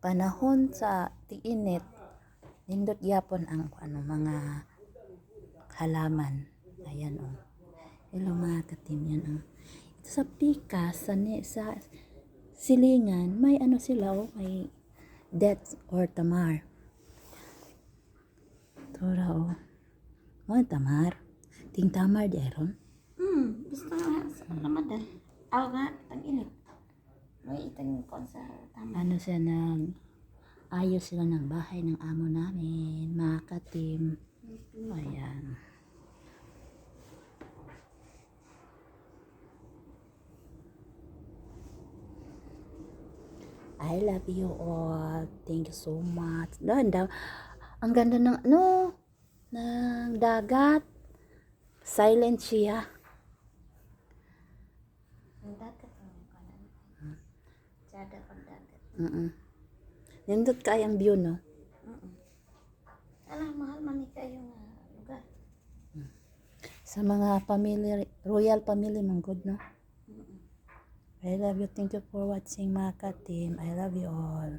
panahon sa tig-init, nindot gyapon ang mga halaman. Ayan oh. Hello mga katim, yan oh. Ito sa pikas, sa silingan, may sila oh, may dates or tamar. Ito ra oh. Mga tamar. Ting tamar di aron. Basta sa Ramadan. Aw nga, tang-init. May itang kon sa tama. Siya ayos sila ng bahay ng amo namin, mga katim. Ayan. I love you all. Thank you so much. Ang ganda ng ng dagat. Silent siya. Ang dagat ang kanan. Sada pag dagat. Nindot kayang view, no? Alam, mahal man ni kayo nga lugar. Sa mga family, royal family, mong good, no? I love you. Thank you for watching, mga katim. I love you all.